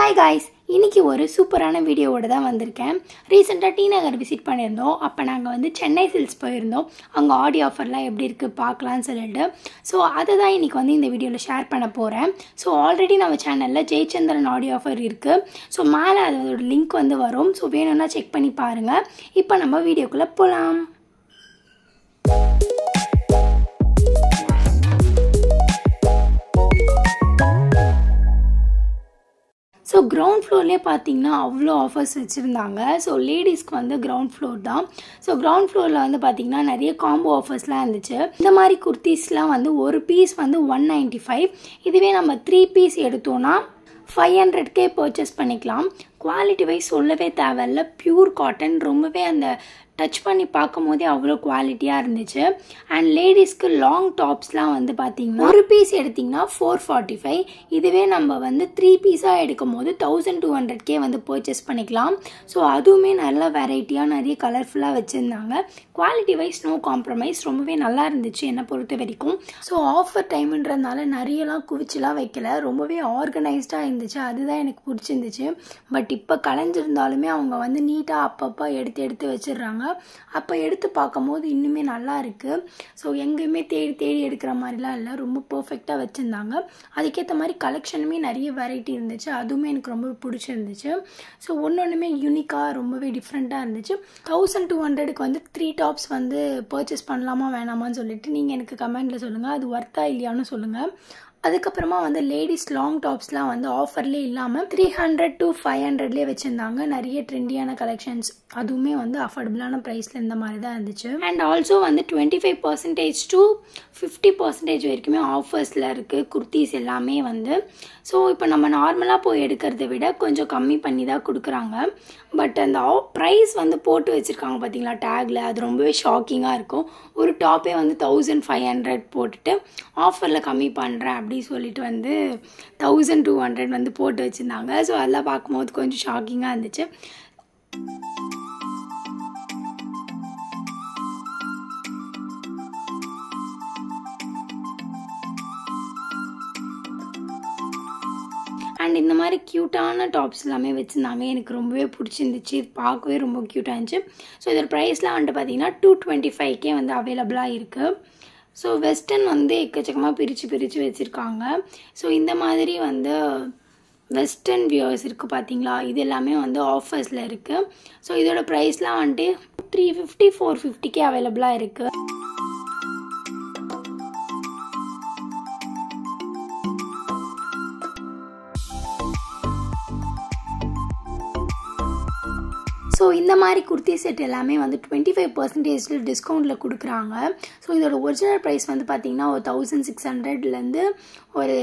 Hi guys, இன்னைக்கு ஒரு சூப்பரான வீடியோவோட தான் வந்திருக்கேன். ரீசெண்டா டி நகர் விசிட் பண்ணியிருந்தோம். அப்போ நாங்கள் வந்து சென்னை சில்க்ஸ் போயிருந்தோம். அங்கே ஆடி ஆஃபர்லாம் எப்படி இருக்குது பார்க்கலான்னு சொல்லிட்டு. ஸோ அதை தான் இன்றைக்கி வந்து இந்த வீடியோவில் ஷேர் பண்ண போகிறேன். ஸோ ஆல்ரெடி நம்ம சேனலில் ஜெயச்சந்திரன் ஆடி ஆஃபர் இருக்குது. ஸோ மேலே அதோட லிங்க் வந்து வரும். ஸோ வேணும்னா செக் பண்ணி பாருங்கள். இப்போ நம்ம வீடியோக்குள்ளே போகலாம். ஸோ கிரவுண்ட் ஃப்ளோர்லேயே பார்த்தீங்கன்னா அவ்வளோ ஆஃபர்ஸ் வச்சுருந்தாங்க. ஸோ லேடிஸ்க்கு வந்து கிரவுண்ட் ஃப்ளோர் தான். ஸோ கிரவுண்ட் ஃப்ளோரில் வந்து பார்த்திங்கன்னா நிறைய காம்போ ஆஃபர்ஸ்லாம் இருந்துச்சு. இந்த மாதிரி குர்த்திஸ்லாம் வந்து ஒரு பீஸ் வந்து 195. இதுவே நம்ம 3 பீஸ் எடுத்தோன்னா 500K பர்ச்சேஸ் பண்ணிக்கலாம். குவாலிட்டி வைஸ் சொல்லவே தேவையில்ல. பியூர் காட்டன், ரொம்பவே அந்த டச் பண்ணி பார்க்கும் போதே அவ்வளோ குவாலிட்டியாக இருந்துச்சு. அண்ட் லேடிஸ்க்கு லாங் டாப்ஸ்லாம் வந்து பார்த்தீங்கன்னா ஒரு பீஸ் எடுத்திங்கன்னா 445. இதுவே நம்ம வந்து 3 பீஸாக எடுக்கும் போது 1200K வந்து பர்ச்சேஸ் பண்ணிக்கலாம். ஸோ அதுவுமே நல்ல வெரைட்டியாக நிறைய கலர்ஃபுல்லாக வச்சுருந்தாங்க. குவாலிட்டி வைஸ் நோ காம்ப்ரமைஸ், ரொம்பவே நல்லா இருந்துச்சு என்னை பொறுத்த வரைக்கும். ஸோ ஆஃபர் டைம்ன்றதுனால நிறையலாம் குவிச்சுலாம் வைக்கல, ரொம்பவே ஆர்கனைஸ்டாக இருந்துச்சு. அதுதான் எனக்கு பிடிச்சிருந்துச்சு. பட் இப்போ கலைஞ்சிருந்தாலுமே அவங்க வந்து நீட்டாக அப்பப்போ எடுத்து வச்சிடுறாங்க. அப்போ எடுத்து பார்க்கும் போது இன்னுமே நல்லா இருக்குது. ஸோ எங்கேயுமே தேடி எடுக்கிற மாதிரிலாம் இல்லை, ரொம்ப பர்ஃபெக்டாக வச்சுருந்தாங்க. அதுக்கேற்ற மாதிரி கலெக்ஷனுமே நிறைய வெரைட்டி இருந்துச்சு. அதுவுமே எனக்கு ரொம்ப பிடிச்சிருந்துச்சு. ஸோ ஒன்றுமே யூனிக்காக ரொம்பவே டிஃப்ரெண்ட்டாக இருந்துச்சு. 1200க்கு வந்து 3 டாப்ஸ் வந்து பர்ச்சேஸ் பண்ணலாமா வேணாமான்னு சொல்லிட்டு நீங்கள் எனக்கு கமெண்ட்டில் சொல்லுங்கள். அது ஒர்த்தா இல்லையான்னு சொல்லுங்கள். அதுக்கப்புறமா வந்து லேடிஸ் லாங் டாப்ஸ்லாம் வந்து ஆஃபர்லேயே இல்லாமல் 300 to 500லேயே வச்சுருந்தாங்க. நிறைய ட்ரெண்டியான கலெக்ஷன்ஸ், அதுவுமே வந்து அஃபோர்டபுளான ப்ரைஸில் இந்த மாதிரி தான் இருந்துச்சு. அண்ட் ஆல்சோ வந்து 25% to 50% வரைக்குமே ஆஃபர்ஸில் இருக்குது குர்த்திஸ் எல்லாமே வந்து. ஸோ இப்போ நம்ம நார்மலாக போய் எடுக்கிறத விட கொஞ்சம் கம்மி பண்ணி தான் கொடுக்குறாங்க. பட் அந்த ப்ரைஸ் வந்து போட்டு வச்சுருக்காங்க பார்த்தீங்களா டேக்கில், அது ரொம்பவே ஷாக்கிங்காக இருக்கும். ஒரு டாப்பே வந்து 1500 போட்டுட்டு ஆஃபரில் கம்மி பண்ணுறேன் அப்படி சொல்லிட்டு வந்து 1200 வந்து போட்டு வச்சுருந்தாங்க. ஸோ அதெல்லாம் பார்க்கும்போது கொஞ்சம் ஷாக்கிங்காக இருந்துச்சு. அண்ட் இந்த மாதிரி க்யூட்டான டாப்ஸ் எல்லாமே வச்சுருந்தாங்க. எனக்கு ரொம்பவே பிடிச்சிருந்துச்சு. பார்க்கவே ரொம்ப க்யூட்டாக இருந்துச்சு. ஸோ இதோட ப்ரைஸ்லாம் வந்துட்டு பார்த்தீங்கன்னா 225K வந்து அவைலபிளாக இருக்குது. ஸோ வெஸ்டர்ன் வந்து எக்கச்சக்கமாக பிரித்து வச்சுருக்காங்க. ஸோ இந்த மாதிரி வந்து வெஸ்டர்ன் வியர்ஸ் இருக்குது பார்த்தீங்களா, இது எல்லாமே வந்து ஆஃபர்ஸில் இருக்குது. ஸோ இதோட ப்ரைஸ்லாம் வந்துட்டு 350 450K அவைலபிளாக இருக்குது. ஸோ இந்த மாதிரி குர்த்தி செட் எல்லாமே வந்து 25% டிஸ்கவுண்ட்டில் கொடுக்குறாங்க. ஸோ இதோட ஒரிஜினல் ப்ரைஸ் வந்து பார்த்திங்கன்னா ஒரு 1600லேருந்து ஒரு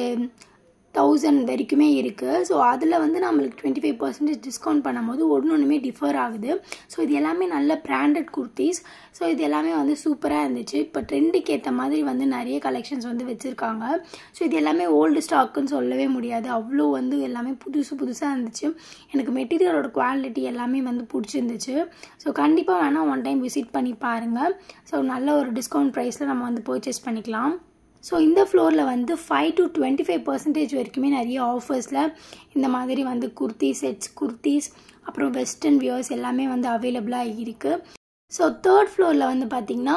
1000 வரைக்குமே இருக்குது. ஸோ அதில் வந்து நம்மளுக்கு 25% டிஸ்கவுண்ட் பண்ணும்போது ஒன்றுமே டிஃபர் ஆகுது. ஸோ இது எல்லாமே நல்ல பிராண்டட் குர்த்திஸ். ஸோ இது எல்லாமே வந்து சூப்பராக இருந்துச்சு. இப்போ ட்ரெண்டுக்கு ஏற்ற மாதிரி வந்து நிறைய கலெக்ஷன்ஸ் வந்து வச்சுருக்காங்க. ஸோ இது எல்லாமே ஓல்டு ஸ்டாக்குன்னு சொல்லவே முடியாது, அவ்வளோ வந்து எல்லாமே புதுசாக இருந்துச்சு. எனக்கு மெட்டீரியலோட குவாலிட்டி எல்லாமே வந்து பிடிச்சிருந்துச்சு. ஸோ கண்டிப்பாக வேணால் ஒன் டைம் விசிட் பண்ணி பாருங்கள். ஸோ நல்ல ஒரு டிஸ்கவுண்ட் ப்ரைஸில் நம்ம வந்து பர்ச்சேஸ் பண்ணிக்கலாம். ஸோ இந்த ஃப்ளோரில் வந்து 5 to 25% வரைக்குமே நிறைய ஆஃபர்ஸில் இந்த மாதிரி வந்து குர்த்தி செட்ஸ், குர்த்திஸ், அப்புறம் வெஸ்டர்ன் வியர்ஸ் எல்லாமே வந்து அவைலபிளாக இருக்குது. ஸோ 3rd ஃப்ளோரில் வந்து பார்த்திங்கன்னா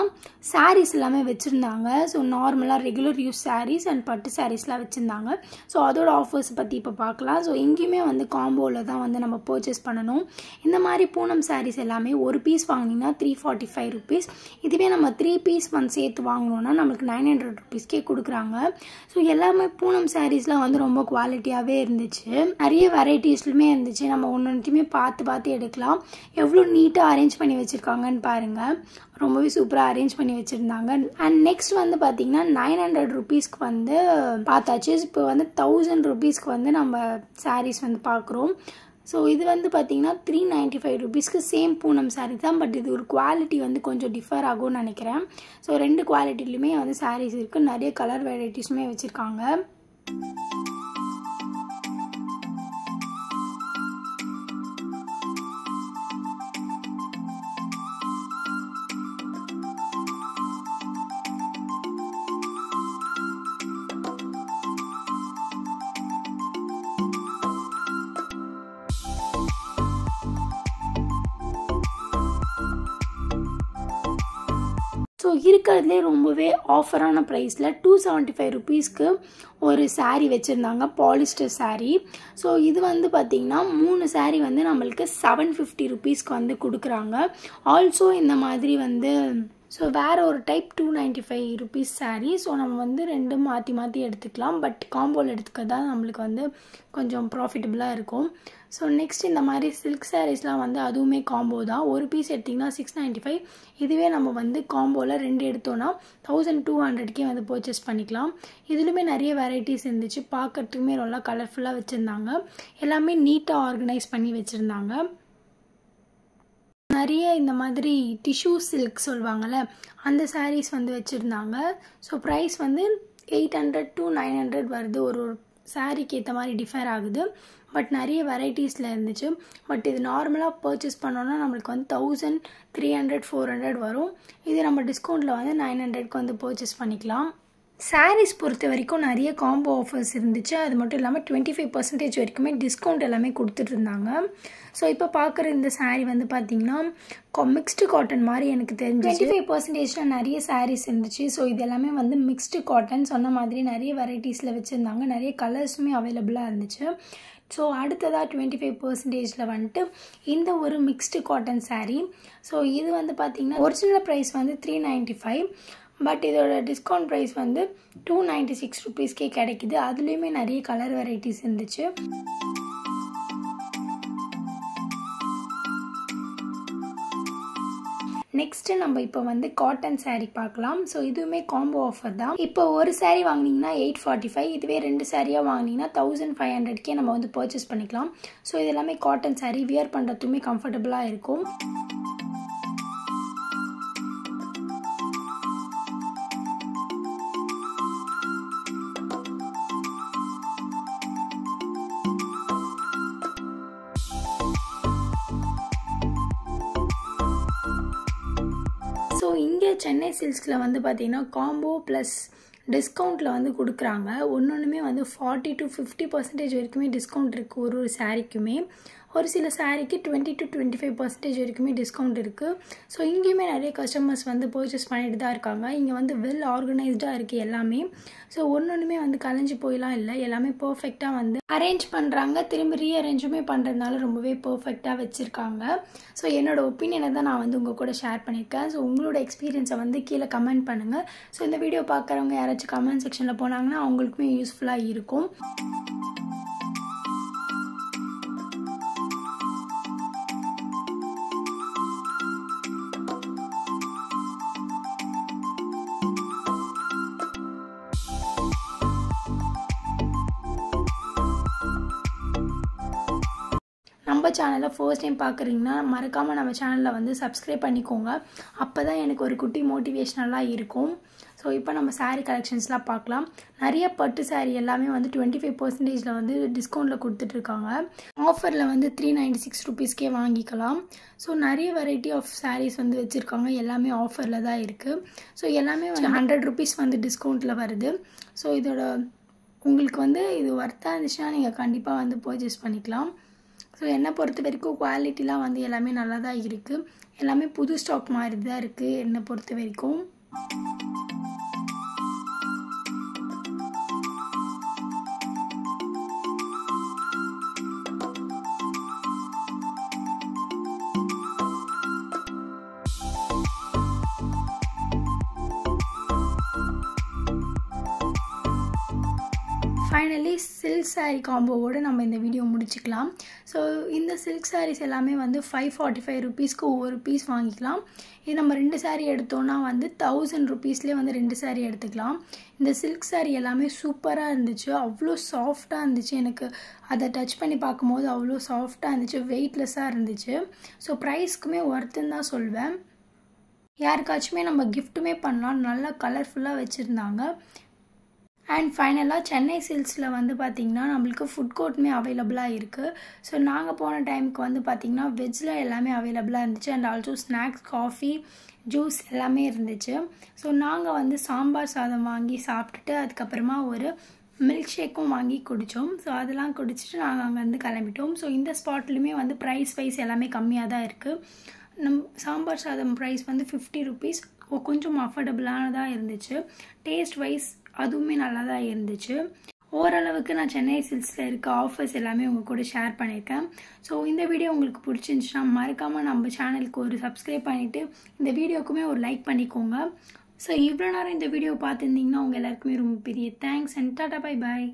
சாரீஸ் எல்லாமே வச்சுருந்தாங்க. ஸோ நார்மலாக ரெகுலர் யூஸ் சாரீஸ் அண்ட் பட்டு சாரீஸ்லாம் வச்சுருந்தாங்க. ஸோ அதோட ஆஃபர்ஸ் பற்றி இப்போ பார்க்கலாம். ஸோ இங்கேயுமே வந்து காம்போவில் தான் வந்து நம்ம பர்ச்சேஸ் பண்ணணும். இந்த மாதிரி பூனம் சாரீஸ் எல்லாமே ஒரு பீஸ் வாங்கினீங்கன்னா 345 rupees. இதுவே நம்ம 3 பீஸ் வந்து சேர்த்து வாங்கினோன்னா நம்மளுக்கு 900 rupeesக்கே கொடுக்குறாங்க. ஸோ எல்லாமே பூனம் சாரீஸ்லாம் வந்து ரொம்ப குவாலிட்டியாகவே இருந்துச்சு. நிறைய வெரைட்டிஸ்லுமே இருந்துச்சு. நம்ம ஒன்றுத்தையுமே பார்த்து எடுக்கலாம். எவ்வளோ நீட்டாக அரேஞ்ச் பண்ணி வச்சுருக்காங்கன்னு பாருங்கள். ரொம்பவே சூப்பராக அரேஞ்ச் பண்ணி வச்சுருந்தாங்க. அண்ட் நெக்ஸ்ட் வந்து பார்த்திங்கன்னா 900 rupeesக்கு வந்து பார்த்தாச்சு. இப்போ வந்து 1000 rupeesக்கு வந்து நம்ம சாரீஸ் வந்து பார்க்குறோம். ஸோ இது வந்து பார்த்திங்கன்னா 395 rupeesக்கு சேம் பூனம் சாரீ தான். பட் இது ஒரு குவாலிட்டி வந்து கொஞ்சம் டிஃபர் ஆகும்னு நினைக்கிறேன். ஸோ 2 குவாலிட்டிலையுமே வந்து சாரீஸ் இருக்குது. நிறைய கலர் வெரைட்டிஸுமே வச்சுருக்காங்க. இருக்கிறதுலே ரொம்பவே ஆஃபரான ப்ரைஸில் 275 ருபீஸ்க்கு ஒரு saree வச்சுருந்தாங்க, பாலிஸ்டர் saree. ஸோ இது வந்து பார்த்திங்கன்னா 3 saree வந்து நம்மளுக்கு 750 ருபீஸ்க்கு வந்து கொடுக்குறாங்க. ஆல்சோ இந்த மாதிரி வந்து ஸோ வேறு ஒரு டைப் 295 ருபீஸ் saree. ஸோ நம்ம வந்து ரெண்டும் மாற்றி மாற்றி எடுத்துக்கலாம். பட் காம்போவில் எடுத்துக்கிறது தான் நம்மளுக்கு வந்து கொஞ்சம் ப்ராஃபிட்டபுளாக இருக்கும். ஸோ நெக்ஸ்ட் இந்த மாதிரி சில்க் சாரீஸ்லாம் வந்து அதுவுமே காம்போ தான். ஒரு பீஸ் எடுத்திங்கன்னா 695. இதுவே நம்ம வந்து காம்போவில் 2 எடுத்தோன்னா 1200க்கே வந்து பர்ச்சேஸ் பண்ணிக்கலாம். இதுலையுமே நிறைய வெரைட்டிஸ் இருந்துச்சு. பார்க்குறதுக்குமே நல்லா கலர்ஃபுல்லாக வச்சுருந்தாங்க. எல்லாமே நீட்டாக ஆர்கனைஸ் பண்ணி வச்சுருந்தாங்க. நிறைய இந்த மாதிரி டிஷ்யூ சில்க் சொல்லுவாங்கள்ல, அந்த சாரீஸ் வந்து வச்சுருந்தாங்க. ஸோ ப்ரைஸ் வந்து 800 to 900 வருது. ஒரு சாரீக்கு ஏற்ற மாதிரி டிஃபர் ஆகுது. பட் நிறைய வெரைட்டிஸில் இருந்துச்சு. பட் இது நார்மலாக பர்ச்சேஸ் பண்ணோன்னா நம்மளுக்கு வந்து 1300 400 வரும். இது நம்ம டிஸ்கவுண்ட்டில் வந்து 900க்கு வந்து பர்ச்சேஸ் பண்ணிக்கலாம். சாரீஸ் பொறுத்த வரைக்கும் நிறைய காம்போ ஆஃபர்ஸ் இருந்துச்சு. அது மட்டும் இல்லாமல் 25% வரைக்குமே டிஸ்கவுண்ட் எல்லாமே கொடுத்துட்டு இருந்தாங்க. ஸோ இப்போ பார்க்குற இந்த saree வந்து பார்த்திங்கன்னா மிக்ஸ்டு காட்டன் மாதிரி எனக்கு தெரிஞ்சு 25% நிறைய சாரீஸ் இருந்துச்சு. ஸோ இது எல்லாமே வந்து மிக்ஸ்டு காட்டன் சொன்ன மாதிரி நிறைய வெரைட்டிஸில் வச்சுருந்தாங்க. நிறைய கலர்ஸுமே அவைலபிளாக இருந்துச்சு. ஸோ அடுத்ததாக 25%ல் வந்துட்டு இந்த ஒரு மிக்ஸ்டு காட்டன் saree. ஸோ இது வந்து பார்த்திங்கன்னா ஒரிஜினல் ப்ரைஸ் வந்து 395. பட் இதோட டிஸ்கவுண்ட் ப்ரைஸ் வந்து 296 ருபீஸ்க்கே கிடைக்குது. அதுலேயுமே நிறைய கலர் வெரைட்டிஸ் இருந்துச்சு. நெக்ஸ்ட்டு நம்ம இப்போ வந்து காட்டன் saree பார்க்கலாம். ஸோ இதுவுமே காம்போ ஆஃபர் தான். இப்போ ஒரு saree வாங்கினீங்கன்னா 845. இதுவே 2 சாரியாக வாங்கினீங்கன்னா 1500க்கே நம்ம வந்து பர்ச்சேஸ் பண்ணிக்கலாம். ஸோ இது எல்லாமே காட்டன் saree. வியர் பண்ணுறதுக்குமே கம்ஃபர்டபுளாக இருக்கும். ஸோ இங்கே சென்னை சில்க்ஸில் வந்து பார்த்திங்கன்னா காம்போ ப்ளஸ் டிஸ்கவுண்ட்டில் வந்து கொடுக்குறாங்க. ஒன்றுமே வந்து 40 to 50% வரைக்குமே டிஸ்கவுண்ட் இருக்குது ஒரு சாரீக்குமே. ஒரு சில சாரீக்கு 20 to 25% வரைக்குமே டிஸ்கவுண்ட் இருக்குது. ஸோ இங்கேயுமே நிறைய கஸ்டமர்ஸ் வந்து பர்ச்சேஸ் பண்ணிட்டு தான் இருக்காங்க. இங்கே வந்து வெல் ஆர்கனைஸ்டாக இருக்குது எல்லாமே. ஸோ ஒன்றுமே வந்து கலைஞ்சி போயெலாம் இல்லை. எல்லாமே பர்ஃபெக்டாக வந்து அரேஞ்ச் பண்ணுறாங்க. திரும்ப ரீஅரேஞ்சுமே பண்ணுறதுனால ரொம்பவே பர்ஃபெக்டாக வச்சுருக்காங்க. ஸோ என்னோடய ஒப்பீனியனை தான் நான் வந்து உங்கள் கூட ஷேர் பண்ணியிருக்கேன். ஸோ உங்களோட எக்ஸ்பீரியன்ஸை வந்து கீழே கமெண்ட் பண்ணுங்கள். ஸோ இந்த வீடியோ பார்க்குறவங்க யாராச்சும் கமெண்ட் செக்ஷனில் போனாங்கன்னா அவங்களுக்குமே யூஸ்ஃபுல்லாக இருக்கும். நம்ம சேனலை ஃபர்ஸ்ட் டைம் பார்க்குறீங்கன்னா மறக்காமல் நம்ம சேனலில் வந்து சப்ஸ்கிரைப் பண்ணிக்கோங்க. அப்போ தான் எனக்கு ஒரு குட்டி மோட்டிவேஷ்னலாக இருக்கும். ஸோ இப்போ நம்ம saree கலெக்ஷன்ஸ்லாம் பார்க்கலாம். நிறைய பட்டு saree எல்லாமே வந்து 25%ல் வந்து டிஸ்கவுண்ட்டில் கொடுத்துட்ருக்காங்க. ஆஃபரில் வந்து 396 ருபீஸ்க்கே வாங்கிக்கலாம். ஸோ நிறைய வெரைட்டி ஆஃப் sarees வந்து வச்சுருக்காங்க. எல்லாமே ஆஃபரில் தான் இருக்குது. ஸோ எல்லாமே 100 ருபீஸ் வந்து டிஸ்கவுண்ட்டில் வருது. ஸோ இதோட உங்களுக்கு வந்து இது ஒர்த்தாக இருந்துச்சுன்னா நீங்கள் கண்டிப்பாக வந்து பர்ச்சேஸ் பண்ணிக்கலாம். ஸோ என்னை பொறுத்த வரைக்கும் குவாலிட்டிலாம் வந்து எல்லாமே நல்லா தான் இருக்குது. எல்லாமே புது ஸ்டாக் மாதிரி தான் இருக்குது என்னை பொறுத்த வரைக்கும். ஃபைனலி சில்க் saree காம்போவோடு நம்ம இந்த வீடியோ முடிச்சுக்கலாம். ஸோ இந்த சில்க் sarees எல்லாமே வந்து 545 ருபீஸ்க்கு ஒவ்வொரு பீஸ் வாங்கிக்கலாம். இது நம்ம 2 saree எடுத்தோன்னா வந்து 1000 ருபீஸ்லேயே வந்து 2 saree எடுத்துக்கலாம். இந்த சில்க் saree எல்லாமே சூப்பராக இருந்துச்சு. அவ்வளோ சாஃப்டாக இருந்துச்சு. எனக்கு அதை டச் பண்ணி பார்க்கும்போது அவ்வளோ சாஃப்டாக இருந்துச்சு. வெயிட்லெஸ்ஸாக இருந்துச்சு. ஸோ ப்ரைஸ்க்குமே ஒர்த்துன்னு தான் சொல்வேன். யாருக்காச்சுமே நம்ம கிஃப்ட்டுமே பண்ணலாம். நல்லா கலர்ஃபுல்லாக வச்சுருந்தாங்க. அண்ட் ஃபைனலாக சென்னை சில்க்ஸில் வந்து பார்த்திங்கன்னா நம்மளுக்கு ஃபுட் கோர்ட்டுமே அவைலபிளாக இருக்குது. ஸோ நாங்கள் போன டைமுக்கு வந்து பார்த்திங்கன்னா வெஜ்ஜில் எல்லாமே அவைலபிளாக இருந்துச்சு. And also snacks, coffee, juice எல்லாமே இருந்துச்சு. ஸோ நாங்கள் வந்து சாம்பார் சாதம் வாங்கி சாப்பிட்டுட்டு அதுக்கப்புறமா ஒரு மில்க் ஷேக்கும் வாங்கி குடித்தோம். ஸோ அதெல்லாம் குடிச்சிட்டு நாங்கள் அங்கேருந்து கிளம்பிட்டோம். ஸோ இந்த ஸ்பாட்லையுமே வந்து ப்ரைஸ் வைஸ் எல்லாமே கம்மியாக தான் இருக்குது. சாம்பார் சாதம் ப்ரைஸ் வந்து 50 ருபீஸ். கொஞ்சம் அஃபோர்டபுளானதாக இருந்துச்சு. டேஸ்ட் வைஸ் அதுவுமே நல்லா தான் இருந்துச்சு. ஓரளவுக்கு நான் சென்னை சில்க்ஸில் இருக்க ஆஃபர்ஸ் எல்லாமே உங்கள் கூட ஷேர் பண்ணியிருக்கேன். ஸோ இந்த வீடியோ உங்களுக்கு பிடிச்சிருந்துச்சுன்னா மறக்காமல் நம்ம சேனலுக்கு ஒரு சப்ஸ்கிரைப் பண்ணிவிட்டு இந்த வீடியோக்குமே ஒரு லைக் பண்ணிக்கோங்க. ஸோ இவ்வளோ நேரம் இந்த வீடியோ பார்த்துருந்தீங்கன்னா உங்கள் எல்லாருக்குமே ரொம்ப பெரிய thanks and tata bye bye.